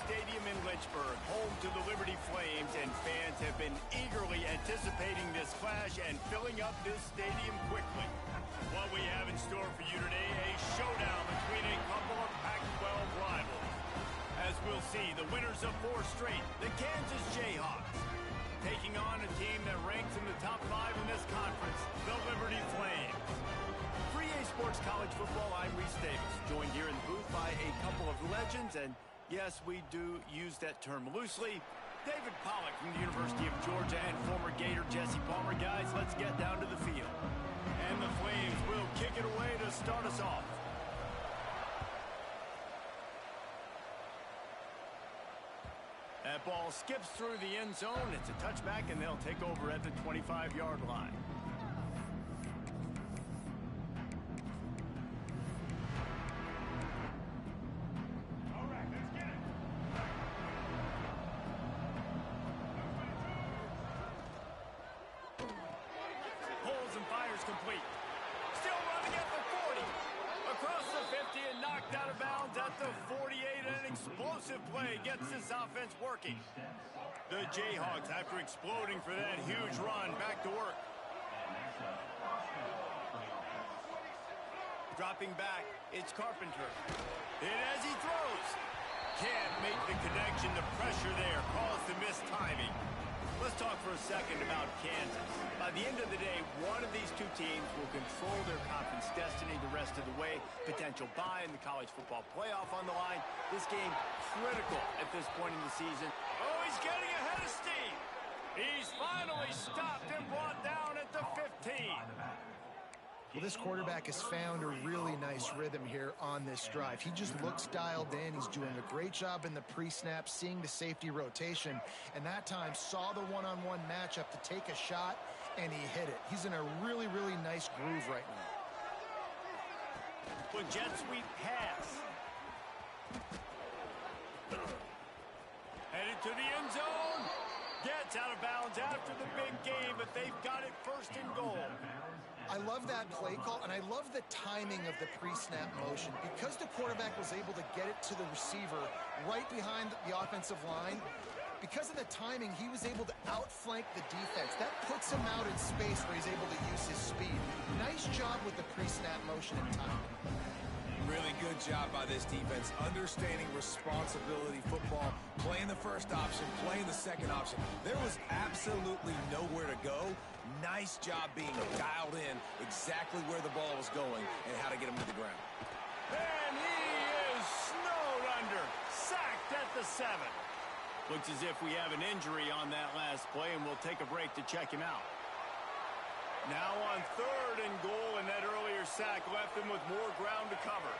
Stadium in Lynchburg, home to the Liberty Flames, and fans have been eagerly anticipating this clash and filling up this stadium quickly. What we have in store for you today, a showdown between a couple of Pac-12 rivals. As we'll see, the winners of 4 straight, the Kansas Jayhawks, taking on a team that ranks in the top 5 in this conference, the Liberty Flames. For EA Sports College Football, I'm Reese Davis, joined here in the booth by a couple of legends, and yes, we do use that term loosely. David Pollack from the University of Georgia and former Gator Jesse Palmer. Guys, let's get down to the field. And the Flames will kick it away to start us off. That ball skips through the end zone. It's a touchback, and they'll take over at the 25-yard line. All right, let's get it. Pulls and fires complete. Still running at the 40. Across the 50 and knocked out of bounds at the 48. An explosive play gets this offense working. The Jayhawks, after exploding for that huge run, back to work. Dropping back, it's Carpenter. And as he throws, can't make the connection. The pressure there caused the missed timing. Let's talk for a second about Kansas. By the end of the day, one of these two teams will control their conference destiny the rest of the way. Potential bye in the college football playoff on the line. This game critical at this point in the season. Oh, he's getting ahead of steam. He's finally stopped and brought down at the 15. Well, this quarterback has found a really nice rhythm here on this drive. He just looks dialed in. He's doing a great job in the pre-snap, seeing the safety rotation, and that time saw the one-on-one matchup to take a shot, and he hit it. He's in a really, really nice groove right now. With jet sweep pass. Headed to the end zone. Gets out of bounds after the big game, but they've got it first and goal. I love that play call, and I love the timing of the pre-snap motion. Because the quarterback was able to get it to the receiver right behind the offensive line, because of the timing, he was able to outflank the defense. That puts him out in space where he's able to use his speed. Nice job with the pre-snap motion and timing. Really good job by this defense, understanding responsibility football, playing the first option, playing the second option. There was absolutely nowhere to go. Nice job being dialed in exactly where the ball was going and how to get him to the ground. And he is snowed under, sacked at the 7. Looks as if we have an injury on that last play, and we'll take a break to check him out. Now on 3rd and goal, and that earlier sack left him with more ground to cover.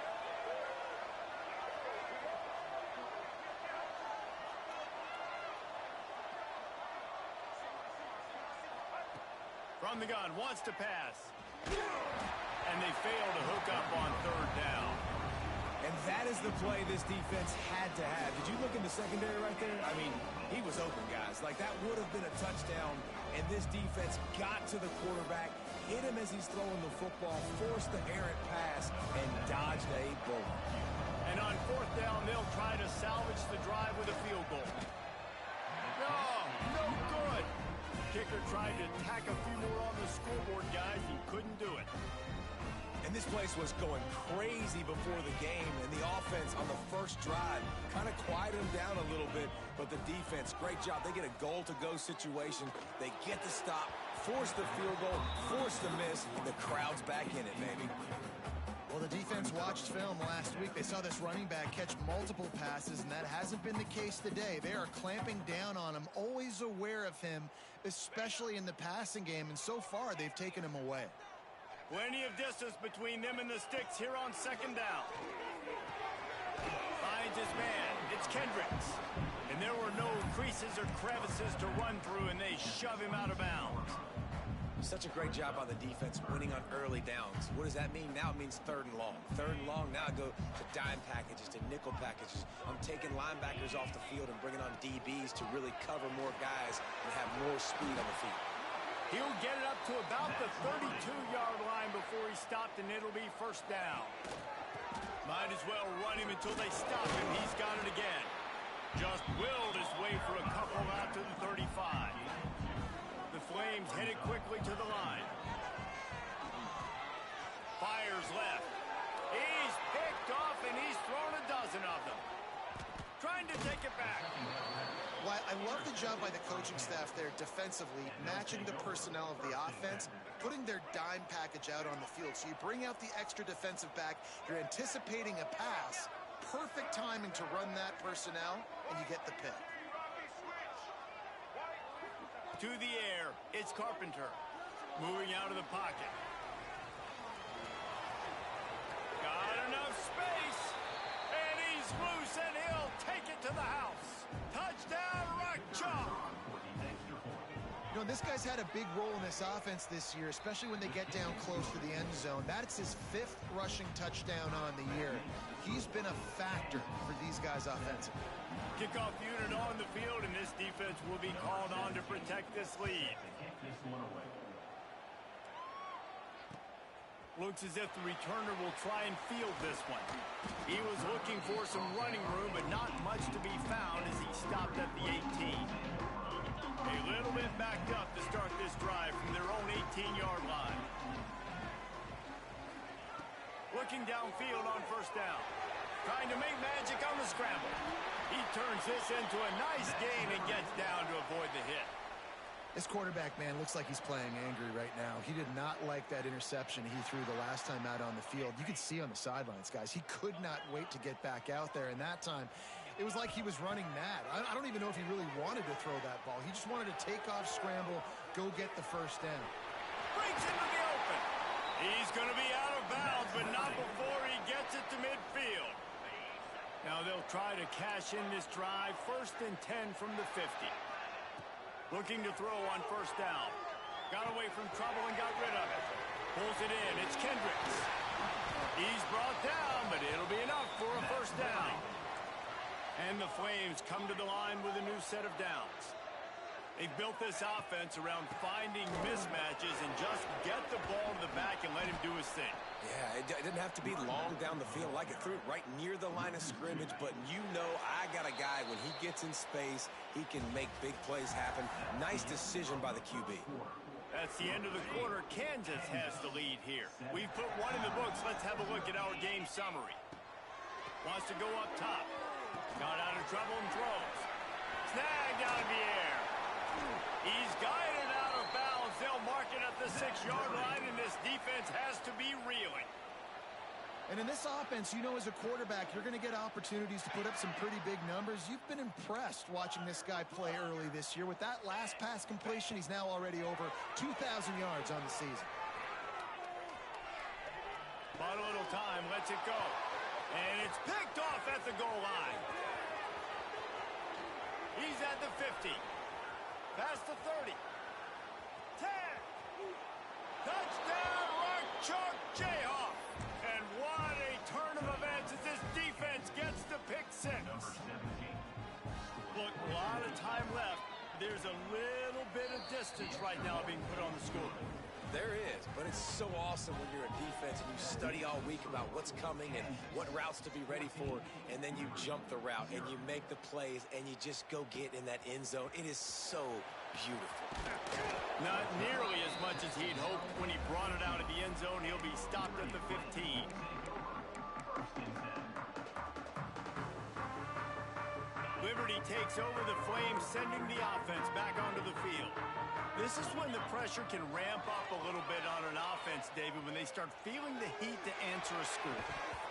From the gun, wants to pass. And they fail to hook up on 3rd down. And that is the play this defense had to have. Did you look in the secondary right there? I mean, he was open, guys. Like, that would have been a touchdown, and this defense got to the quarterback, hit him as he's throwing the football, forced the errant pass, and dodged a bullet. And on 4th down, they'll try to salvage the drive with a field goal. No good. Kicker tried to tack a few more on the scoreboard, guys. He couldn't do it. And this place was going crazy before the game, and the offense on the first drive kind of quieted them down a little bit, but the defense, great job. They get a goal-to-go situation. They get the stop, force the field goal, force the miss, and the crowd's back in it, baby. Well, the defense watched film last week. They saw this running back catch multiple passes, and that hasn't been the case today. They are clamping down on him, always aware of him, especially in the passing game, and so far they've taken him away. Plenty of distance between them and the sticks here on 2nd down. Finds his man. It's Kendricks. And there were no creases or crevices to run through, and they shove him out of bounds. Such a great job on the defense winning on early downs. What does that mean? Now it means 3rd and long. 3rd and long, now I go to dime packages, to nickel packages. I'm taking linebackers off the field and bringing on DBs to really cover more guys and have more speed on the field. He'll get it up to about the 32-yard line before he's stopped, and it'll be 1st down. Might as well run him until they stop him. He's got it again. Just willed his way for a couple out to the 35. The Flames headed quickly to the line. Fires left. He's picked off, and he's thrown a dozen of them. Trying to take it back. Well, I love the job by the coaching staff there defensively, matching the personnel of the offense, putting their dime package out on the field. So you bring out the extra defensive back, you're anticipating a pass, perfect timing to run that personnel, and you get the pick. To the air, it's Carpenter. Moving out of the pocket. Got enough space, and he's loose, and he'll take it to the house. Touchdown, Rock-Chalk. You know, this guy's had a big role in this offense this year, especially when they get down close to the end zone. That's his 5th rushing touchdown on the year. He's been a factor for these guys offensively. Kickoff unit on the field, and this defense will be called on to protect this lead. Looks as if the returner will try and field this one. He was looking for some running room, but not much to be found as he stopped at the 18. A little bit backed up to start this drive from their own 18-yard line. Looking downfield on first down. Trying to make magic on the scramble. He turns this into a nice gain and gets down to avoid the hit. This quarterback, man, looks like he's playing angry right now. He did not like that interception he threw the last time out on the field. You could see on the sidelines, guys, he could not wait to get back out there. And that time, it was like he was running mad. I don't even know if he really wanted to throw that ball. He just wanted to take off, scramble, go get the first down. Breaks into the open. He's going to be out of bounds, but not before he gets it to midfield. Now they'll try to cash in this drive. 1st and 10 from the 50. Looking to throw on first down. Got away from trouble and got rid of it. Pulls it in. It's Kendricks. He's brought down, but it'll be enough for a first down. And the Flames come to the line with a new set of downs. They've built this offense around finding mismatches and just get the ball to the back and let him do his thing. Yeah, it didn't have to be long down the field. Like it threw it right near the line of scrimmage, but you know I got a guy, when he gets in space, he can make big plays happen. Nice decision by the QB. That's the end of the quarter. Kansas has the lead here. We've put one in the books. Let's have a look at our game summary. Wants to go up top. Got out of trouble and throws. Snagged out of the air. He's guided out of bounds. They'll mark it at the 6-yard line, and this defense has to be reeling. And in this offense, you know, as a quarterback, you're going to get opportunities to put up some pretty big numbers. You've been impressed watching this guy play early this year. With that last pass completion, he's now already over 2,000 yards on the season. But a little time, lets it go. And it's picked off at the goal line. He's at the 50. Past the 30. 10. Touchdown, Rock-Chalk Jayhawk. And what a turn of events as this defense gets the pick 6. Look, a lot of time left. There's a little bit of distance right now being put on the score. There is, but it's so awesome when you're a defense and you study all week about what's coming and what routes to be ready for, and then you jump the route and you make the plays and you just go get in that end zone. It is so beautiful. Not nearly as much as he'd hoped when he brought it out of the end zone. He'll be stopped at the 15. Liberty takes over the Flames, sending the offense back onto the field. This is when the pressure can ramp up a little bit on an offense, David, when they start feeling the heat to answer a score.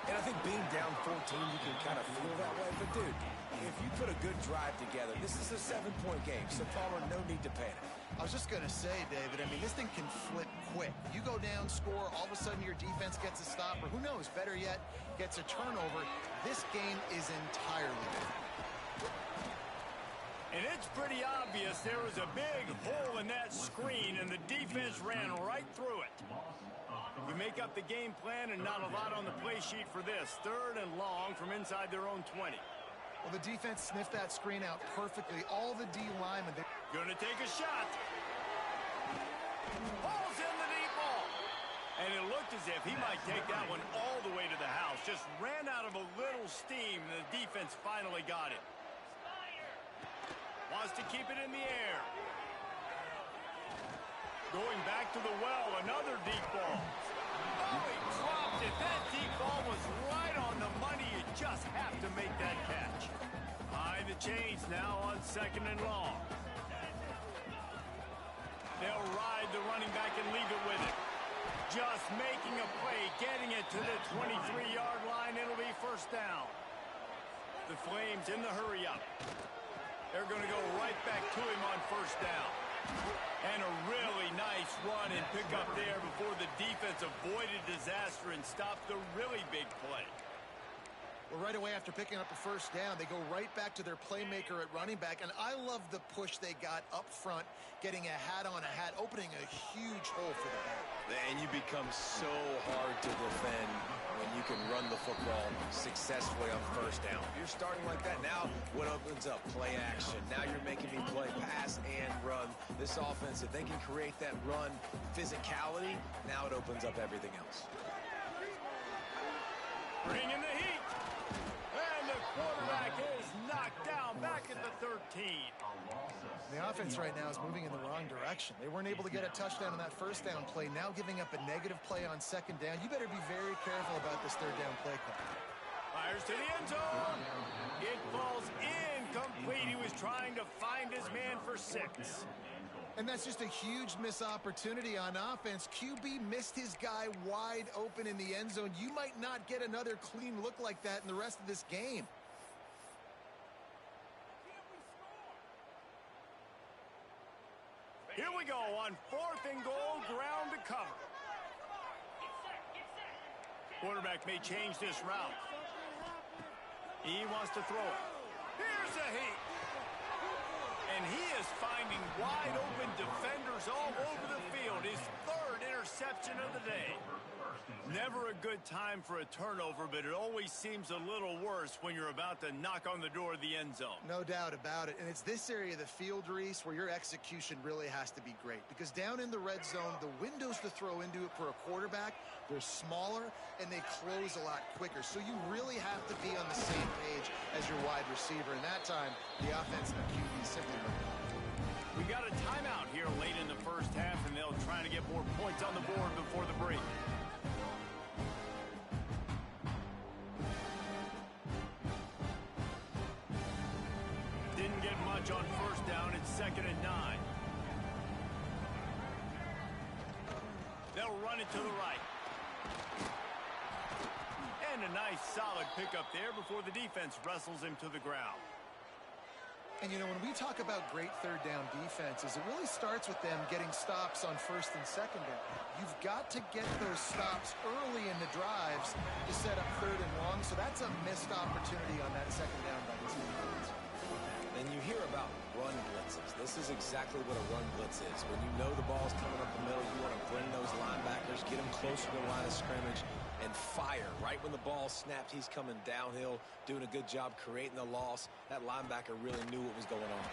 And I think being down 14, you can kind of feel that way. But, dude, if you put a good drive together, this is a 7-point game. So, Palmer, no need to panic. I was just going to say, David, I mean, this thing can flip quick. You go down, score, all of a sudden your defense gets a stop, or who knows, better yet, gets a turnover. This game is entirely different. And it's pretty obvious there was a big hole in that screen, and the defense ran right through it. We make up the game plan, and not a lot on the play sheet for this. 3rd and long from inside their own 20. Well, the defense sniffed that screen out perfectly. All the D linemen. Gonna take a shot. Ball's in the deep ball. And it looked as if he might take that one all the way to the house. Just ran out of a little steam, and the defense finally got it. Wants to keep it in the air. Going back to the well, another deep ball. Oh, he dropped it. That deep ball was right on the money. You just have to make that catch. Behind the chains now on 2nd and long. They'll ride the running back and leave it with it. Just making a play, getting it to the 23-yard line. It'll be first down. The Flames in the hurry-up. They're going to go right back to him on first down. And a really nice run and pick up there before the defense avoided disaster and stopped the really big play. Well, right away after picking up the first down, they go right back to their playmaker at running back. And I love the push they got up front, getting a hat on a hat, opening a huge hole for the back. And you become so hard to defend when you can run the football successfully on first down. You're starting like that. Now what opens up? Play action. Now you're making me play pass and run. This offense, if they can create that run physicality, now it opens up everything else. Bring in the heat. And the quarterback is knocked down back at the 13. The offense right now is moving in the wrong direction. They weren't able to get a touchdown on that first down play. Now giving up a negative play on 2nd down. You better be very careful about this 3rd down play call. Fires to the end zone. It falls incomplete. He was trying to find his man for 6. And that's just a huge missed opportunity on offense. QB missed his guy wide open in the end zone. You might not get another clean look like that in the rest of this game. Here we go on 4th and goal, ground to cover. Quarterback may change this route. He wants to throw it. Here's a heat. And he is finding wide open defenders all over the field. His 3rd interception of the day. Never a good time for a turnover, but it always seems a little worse when you're about to knock on the door of the end zone. No doubt about it. And it's this area of the field, Reese, where your execution really has to be great. Because down in the red zone, the windows to throw into it for a quarterback, they're smaller and they close a lot quicker. So you really have to be on the same page as your wide receiver. And that time, the offense and the QB simply moved. We got a timeout here late in the first half, and they'll try to get more points on the board before the break. Didn't get much on first down. It's 2nd and 9. They'll run it to the right. And a nice solid pickup there before the defense wrestles him to the ground. And, you know, when we talk about great 3rd down defenses, it really starts with them getting stops on 1st and 2nd down. You've got to get those stops early in the drives to set up 3rd and long. So that's a missed opportunity on that 2nd down by this defense. And you hear about run blitzes. This is exactly what a run blitz is. When you know the ball's coming up the middle, you want to bring those linebackers, get them closer to the line of scrimmage, and fire. Right when the ball snapped, he's coming downhill, doing a good job creating the loss. That linebacker really knew what was going on.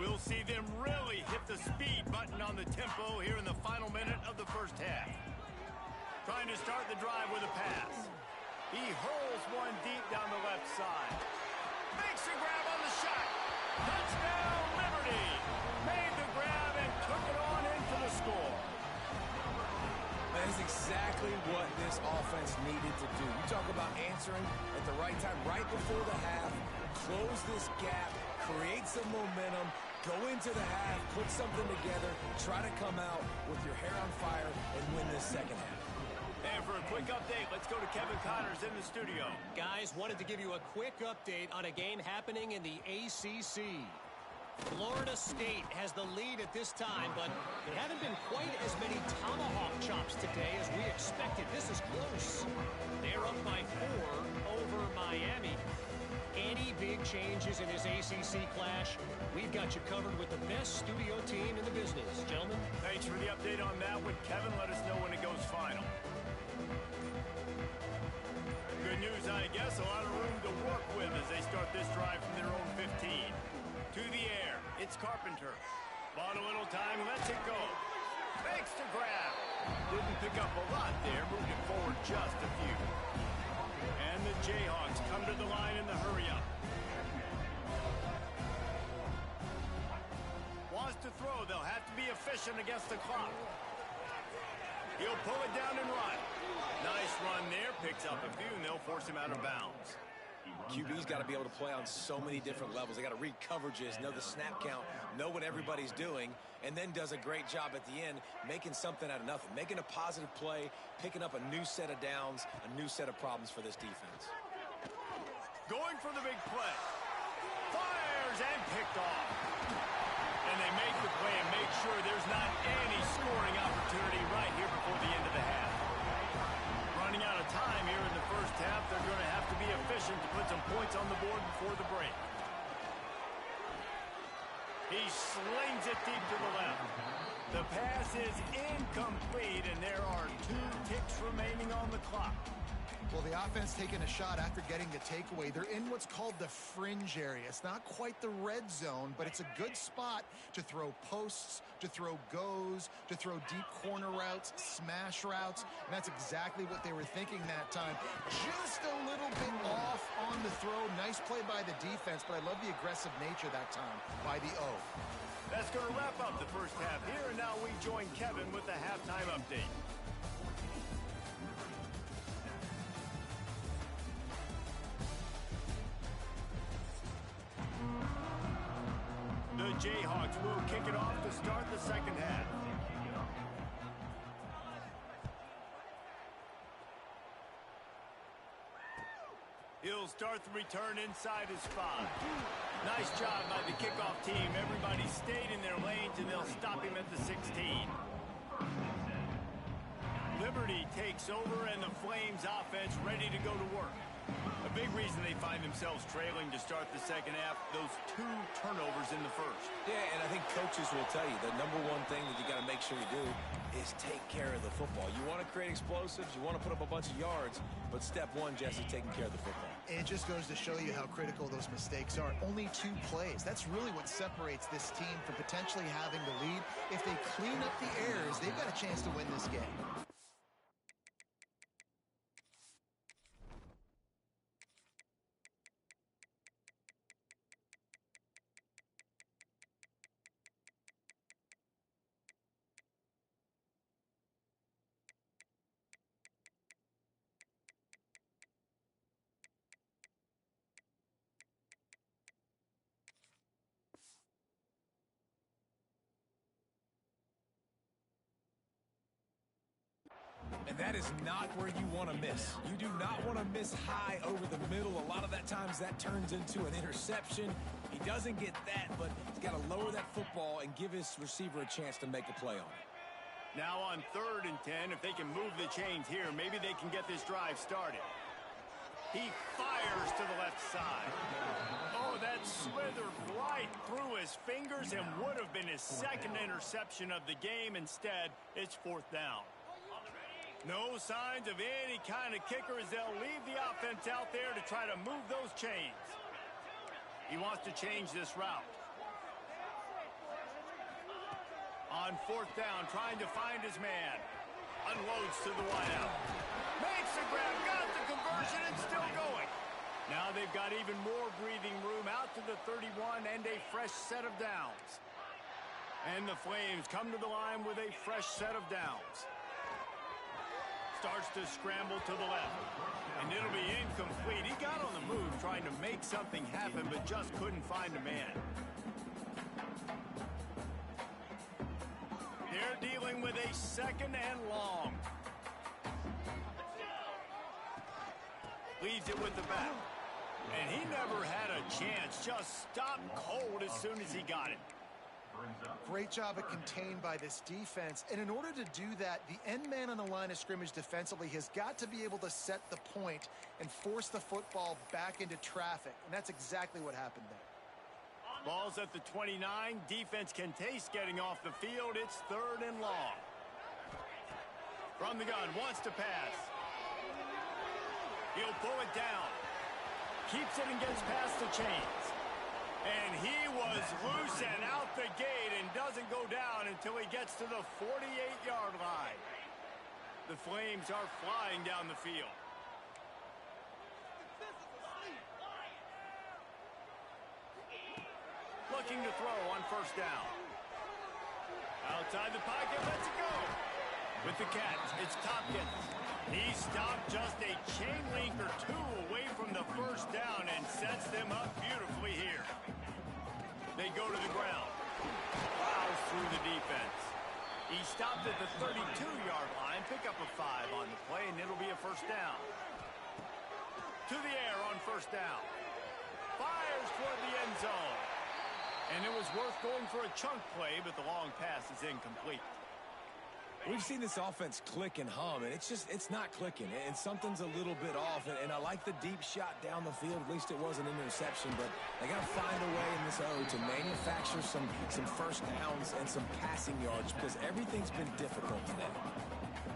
We'll see them really hit the speed button on the tempo here in the final minute of the first half. Trying to start the drive with a pass. He hurls one deep down the left side. Makes a grab on the shot. Touchdown, Liberty. Made the grab and took it on in for the score. That is exactly what this offense needed to do. You talk about answering at the right time, right before the half, close this gap, create some momentum, go into the half, put something together, try to come out with your hair on fire and win this second half. And for a quick update, let's go to Kevin Connors in the studio. Guys, wanted to give you a quick update on a game happening in the ACC. Florida State has the lead at this time, but there haven't been quite as many tomahawk chops today as we expected. This is close. They're up by 4 over Miami. Any big changes in this ACC clash, we've got you covered with the best studio team in the business. Gentlemen. Thanks for the update on that one. Kevin, let us know when it goes final. Good news, I guess. A lot of room to work with as they start this drive from their own 15. To the air, it's Carpenter. Bought a little time, lets it go. Makes the grab. Didn't pick up a lot there, moved it forward just a few. And and the Jayhawks come to the line in the hurry-up. Wants to throw. They'll have to be efficient against the clock. He'll pull it down and run. Nice run there. Picks up a few, and they'll force him out of bounds. QB's got to be able to play on so many different levels. They got to read coverages, know the snap count, know what everybody's doing, and then does a great job at the end making something out of nothing, making a positive play, picking up a new set of downs, a new set of problems for this defense. Going for the big play. Fires and picked off. And they make the play and make sure there's not any scoring opportunity right here before the end of the half. Running out of time here in the first half, they're going to have to be efficient to put some points on the board before the break. He slings it deep to the left. The pass is incomplete, and there are 2 ticks remaining on the clock. Well, the offense taking a shot after getting the takeaway. They're in what's called the fringe area. It's not quite the red zone, but it's a good spot to throw posts, to throw goes, to throw deep corner routes, smash routes. And that's exactly what they were thinking that time. Just a little bit off on the throw. Nice play by the defense, but I love the aggressive nature that time by the O. That's going to wrap up the first half here, and now we join Kevin with the halftime update. The Jayhawks will kick it off to start the second half. He'll start the return inside his 5. Nice job by the kickoff team. Everybody stayed in their lanes, and they'll stop him at the 16. Liberty takes over, and the Flames offense ready to go to work. A big reason they find themselves trailing to start the second half, those 2 turnovers in the first. Yeah, and I think coaches will tell you the number one thing that you got to make sure you do is take care of the football. You want to create explosives, you want to put up a bunch of yards, but step 1, Jesse, taking care of the football. It just goes to show you how critical those mistakes are. Only 2 plays. That's really what separates this team from potentially having the lead. If they clean up the errors, they've got a chance to win this game. And that is not where you want to miss. You do not want to miss high over the middle. A lot of that times that turns into an interception. He doesn't get that, but he's got to lower that football and give his receiver a chance to make a play on it. Now on 3rd and 10, if they can move the chains here, maybe they can get this drive started. He fires to the left side. Oh, that slithered right through his fingers and would have been his 2nd interception of the game. Instead, it's 4th down. No signs of any kind of kicker as they'll leave the offense out there to try to move those chains. He wants to change this route. On 4th down, trying to find his man. Unloads to the wideout. Makes the grab, got the conversion, and still going. Now they've got even more breathing room out to the 31 and a fresh set of downs. And the Flames come to the line with a fresh set of downs. Starts to scramble to the left. And it'll be incomplete. He got on the move trying to make something happen, but just couldn't find a man. They're dealing with a 2nd and long. Leaves it with the back. And he never had a chance. Just stopped cold as soon as he got it. Great job at contained by this defense. And in order to do that, the end man on the line of scrimmage defensively has got to be able to set the point and force the football back into traffic. And that's exactly what happened there. Ball's at the 29. Defense can taste getting off the field. It's 3rd and long. From the gun, wants to pass. He'll pull it down. Keeps it and gets past the chains. And he was loose and out the gate and doesn't go down until he gets to the 48-yard line. The Flames are flying down the field. looking to throw on first down. Outside the pocket, lets it go. With the catch, it's Tompkins. He stopped just a chain link or two away from the first down and sets them up beautifully here. They go to the ground. Plows through the defense. He stopped at the 32-yard line. Pick up a 5 on the play, and it'll be a first down. To the air on first down. Fires toward the end zone. And it was worth going for a chunk play, but the long pass is incomplete. We've seen this offense click and hum, and it's not clicking, and something's a little bit off. And I like the deep shot down the field. At least it was an interception, but they got to find a way in this O to manufacture some first downs and some passing yards because everything's been difficult today.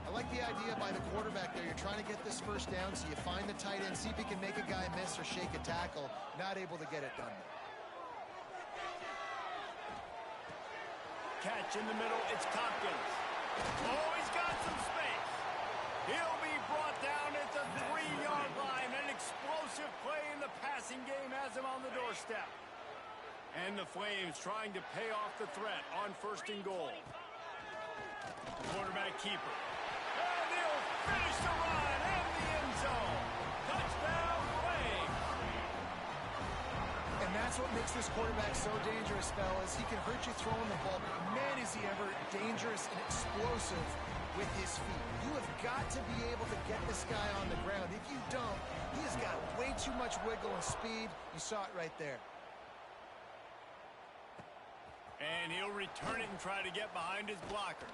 I like the idea by the quarterback there. You're trying to get this first down, so you find the tight end, see if he can make a guy miss or shake a tackle. Not able to get it done. Catch in the middle, it's Tompkins. Oh, he's got some space. He'll be brought down at the 3-yard line. An explosive play in the passing game has him on the doorstep. And the Flames trying to pay off the threat on first and goal. Quarterback keeper. And he'll finish the run in the end zone. Touchdown, Flames. And that's what makes this quarterback so dangerous, fellas. He can hurt you throwing the ball, but man, is he ever dangerous and explosive with his feet. You have got to be able to get this guy on the ground. If you don't, he has got way too much wiggle and speed. You saw it right there. And he'll return it and try to get behind his blockers.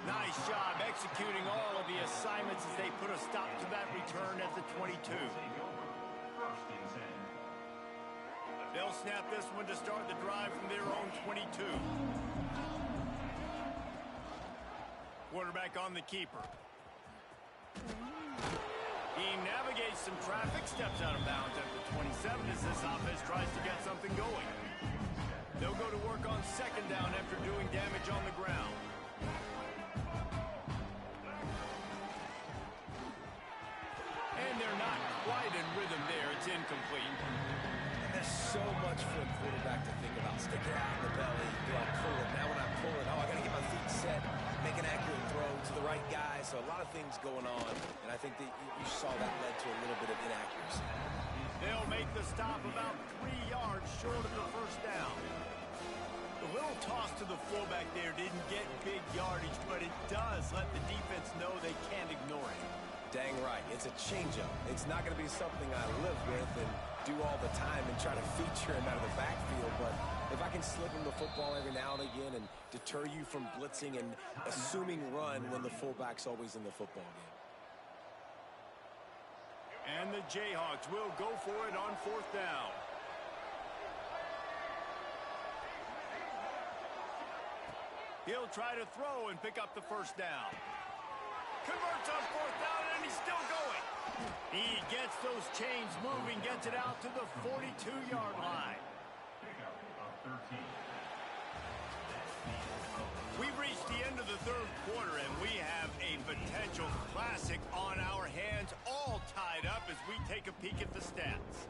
Nice job executing all of the assignments as they put a stop to that return at the 22. They'll snap this one to start the drive from their own 22. Quarterback on the keeper. He navigates some traffic, steps out of bounds at the 27 as this offense tries to get something going. They'll go to work on second down after doing damage on the ground. And they're not quite in rhythm there. It's incomplete. There's so much for a quarterback to think about. Stick it out in the belly. Do I pull it? Now when I pull it, I got to get my feet set, make an accurate throw to the right guy. So a lot of things going on, and I think that you saw that led to a little bit of inaccuracy. They'll make the stop about 3 yards short of the first down. The little toss to the fullback there didn't get big yardage, but it does let the defense know they can't ignore it. Dang right. It's a changeup. It's not going to be something I live with and do all the time and try to feature him out of the backfield, but if I can slip him the football every now and again and deter you from blitzing and assuming run when the fullback's always in the football game. And the Jayhawks will go for it on fourth down. He'll try to throw and pick up the first down. Converts on fourth down, and he's still going. He gets those chains moving, gets it out to the 42-yard line. We've reached the end of the third quarter, and we have a potential classic on our hands, all tied up as we take a peek at the stats.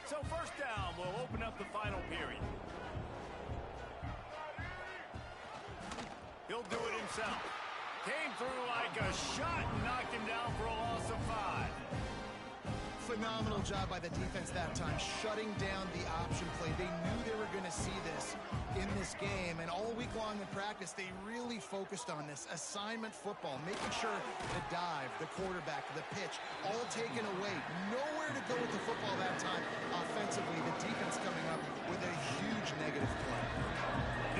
So first down will open up the final period. He'll do it himself. Came through like a shot and knocked him down for a loss of 5. Phenomenal job by the defense that time, shutting down the option play. They knew they were going to see this in this game, and all week long in practice, they really focused on this assignment football, making sure the dive, the quarterback, the pitch, all taken away. Nowhere to go with the football that time. Offensively, the defense coming up with a huge negative play.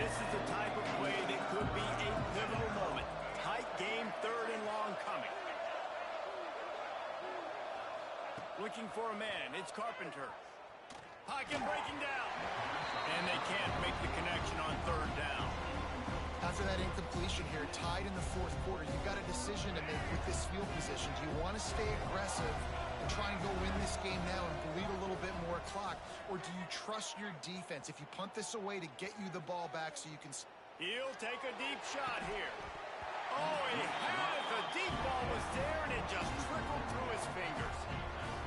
This is the type of play that could be a pivotal moment. Tight game, third and long coming. Looking for a man, it's Carpenter. Pocket breaking down. And they can't make the connection on third down. After that incompletion here, tied in the fourth quarter, you've got a decision to make with this field position. Do you want to stay aggressive and try and go win this game now and bleed a little bit more clock? Or do you trust your defense if you punt this away to get you the ball back so you can... He'll take a deep shot here. Oh, he had it. The deep ball was there, and it just trickled through his fingers.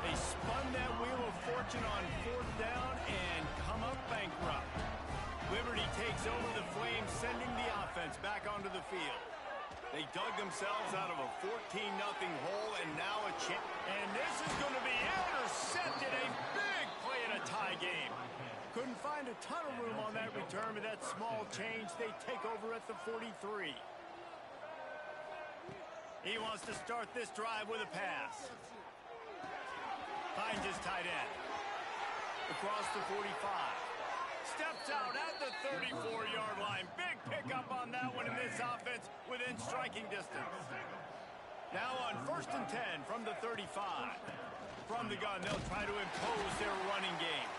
They spun that wheel of fortune on fourth down and come up bankrupt. Liberty takes over the Flames, sending the offense back onto the field. They dug themselves out of a 14-0 hole, and now a chance. And this is going to be intercepted. A big play in a tie game. Couldn't find a ton of room on that return, but that small change, they take over at the 43. He wants to start this drive with a pass. Finds his tight end. Across the 45. Steps out at the 34-yard line. Big pickup on that one in this offense within striking distance. Now on 1st and 10 from the 35. From the gun, they'll try to impose their running game.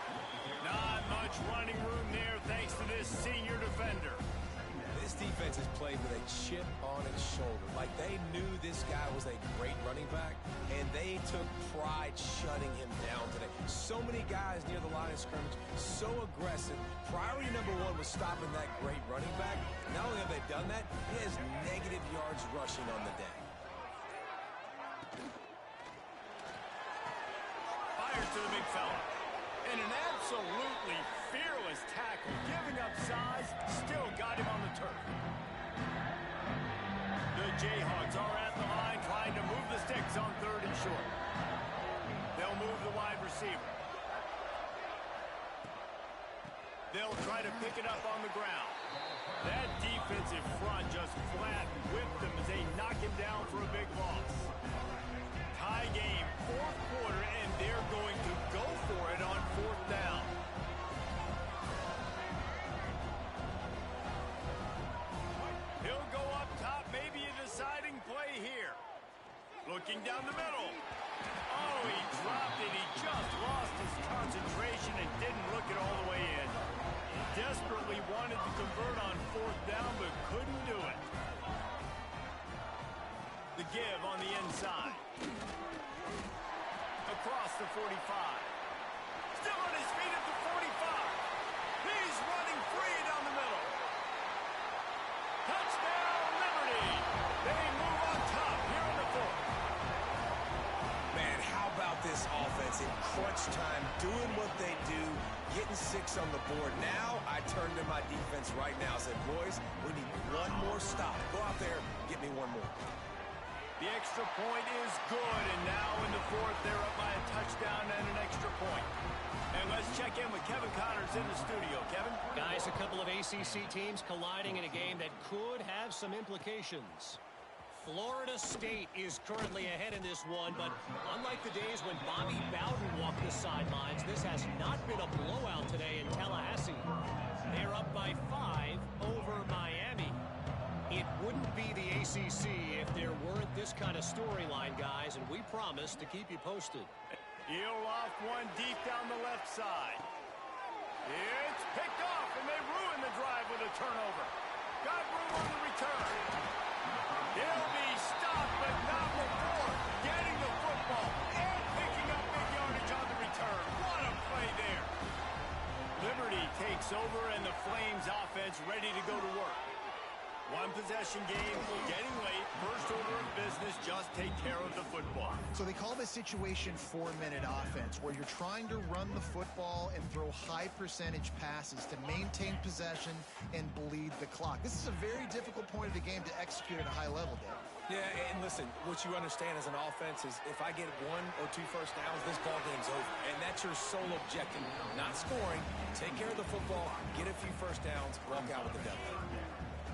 Not much running room there thanks to this senior defender. This defense is played with a chip on its shoulder. Like they knew this guy was a great running back, and they took pride shutting him down today. So many guys near the line of scrimmage, so aggressive. Priority number one was stopping that great running back. Not only have they done that, he has negative yards rushing on the day. Fires to the big fella. And an absolutely fearless tackle, giving up size, still got him on the turf. The Jayhawks are at the line trying to move the sticks on 3rd and short. They'll move the wide receiver. They'll try to pick it up on the ground. That defensive front just flat whipped them as they knock him down for a big loss. Tie game, 4th quarter, and they're going to go for it on 4th down. He'll go up top, maybe a deciding play here. Looking down the middle. Oh, he dropped it. He just lost his concentration and didn't look it all the way in. Desperately wanted to convert on 4th down, but couldn't do it. The give on the inside. Across the 45. Still on his feet at the 45. He's running free down the middle. Touchdown, Liberty. They move on top here in the 4th. Man, how about this offense in crunch time, doing what they do, getting 6 on the board. Now I turn to my defense right now and said, boys, we need one more stop. Go out there, get me one more. The extra point is good, and now in the 4th, they're up by a touchdown and an extra point. And let's check in with Kevin Connors in the studio. Kevin? Guys, a couple of ACC teams colliding in a game that could have some implications. Florida State is currently ahead in this one, but unlike the days when Bobby Bowden walked the sidelines, this has not been a blowout today in Tallahassee. They're up by 5 over Miami. It wouldn't be the ACC if there weren't this kind of storyline, guys, and we promise to keep you posted. He'll off one deep down the left side. It's picked off, and they ruin the drive with a turnover. Got room on the return. He'll be stopped, but not before getting the football and picking up big yardage on the return. What a play there. Liberty takes over, and the Flames offense ready to go to work. One possession game, getting late, first order of business, just take care of the football. So they call this situation 4-minute offense, where you're trying to run the football and throw high percentage passes to maintain possession and bleed the clock. This is a very difficult point of the game to execute at a high level, Dave. Yeah, and listen, what you understand as an offense is if I get 1 or 2 first downs, this ball game's over. And that's your sole objective. Not scoring, take care of the football, get a few first downs, walk out with the W.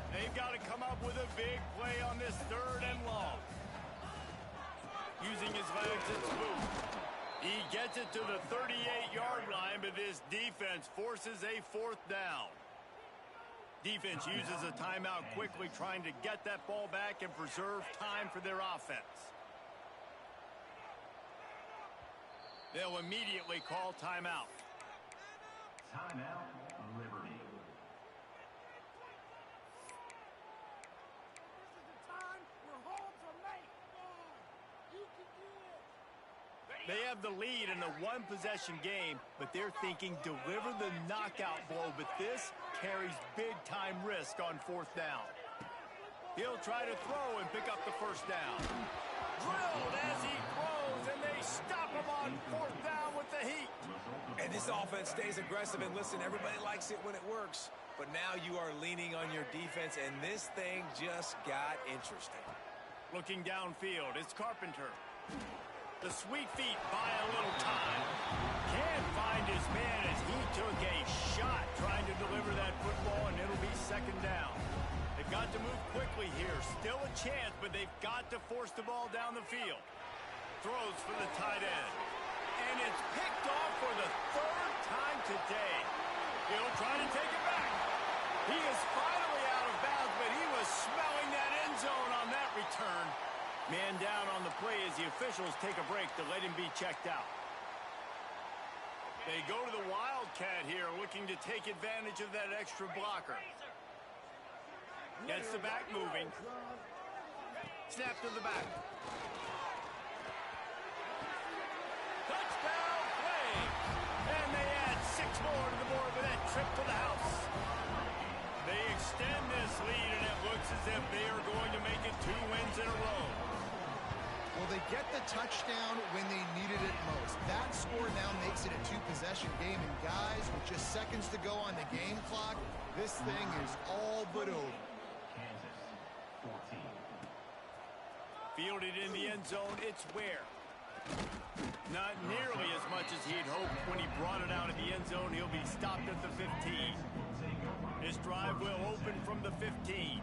They've got to come up with a big play on this 3rd and long. Using his legs, it's Booth. He gets it to the 38-yard line, but this defense forces a 4th down. Defense uses a timeout quickly, trying to get that ball back and preserve time for their offense. They'll immediately call timeout. Timeout, Liberty. They have the lead in the one-possession game, but they're thinking deliver the knockout blow, but this carries big-time risk on 4th down. He'll try to throw and pick up the first down. drilled as he throws, and they stop him on fourth down with the heat. And this offense stays aggressive, and listen, everybody likes it when it works. But now you are leaning on your defense, and this thing just got interesting. Looking downfield, it's Carpenter. The sweet feet buy a little time. Can't find his man as he took a shot trying to deliver that football, and it'll be second down. They've got to move quickly here. Still a chance, but they've got to force the ball down the field. Throws for the tight end. And it's picked off for the third time today. He'll try to take it back. He is finally out of bounds, but he was smelling that end zone on that return. Man down on the play as the officials take a break to let him be checked out. They go to the Wildcat here, looking to take advantage of that extra blocker. Gets the back moving. Snap to the back. Touchdown play! And they add 6 more to the board with that trip to the house. They extend this lead, and it looks as if they are going to make it 2 wins in a row. Well, they get the touchdown when they needed it most. That score now makes it a 2-possession game. And guys, with just seconds to go on the game clock, this thing is all but over. Kansas, 14. Fielded in the end zone, it's Ware. Not nearly as much as he'd hoped when he brought it out of the end zone. He'll be stopped at the 15. This drive will open from the 15.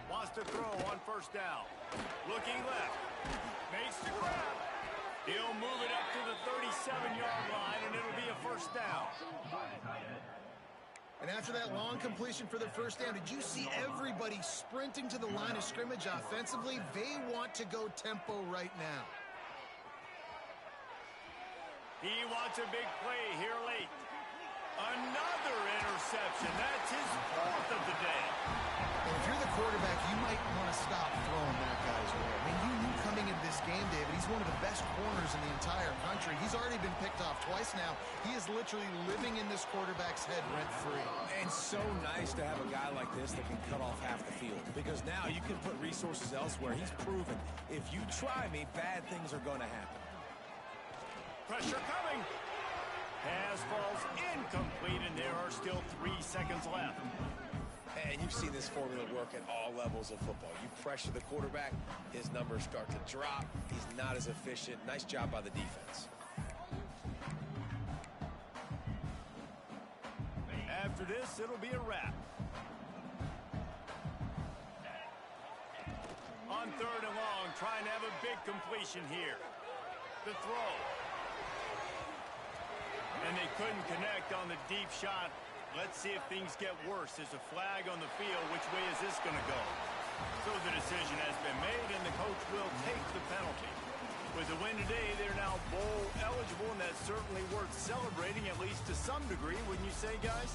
Wants to throw on first down. Looking left. Makes the grab. He'll move it up to the 37-yard line, and it'll be a first down. And after that long completion for the first down, did you see everybody sprinting to the line of scrimmage offensively? They want to go tempo right now. He wants a big play here late. Another interception. That's his 4th of the day. And if you're the quarterback, you might want to stop throwing that guy's way. I mean, you knew coming into this game, David, he's one of the best corners in the entire country. He's already been picked off twice now. He is literally living in this quarterback's head rent-free. And so nice to have a guy like this that can cut off half the field, because now you can put resources elsewhere. He's proven, if you try me, bad things are going to happen. Pressure coming. Pass falls incomplete, and there are still 3 seconds left. And you've seen this formula work at all levels of football. You pressure the quarterback, his numbers start to drop. He's not as efficient. Nice job by the defense. After this, it'll be a wrap. On 3rd and long, trying to have a big completion here. The throw. And they couldn't connect on the deep shot. Let's see if things get worse. There's a flag on the field. Which way is this going to go? So the decision has been made, and the coach will take the penalty. With the win today, they're now bowl eligible, and that's certainly worth celebrating, at least to some degree, wouldn't you say, guys?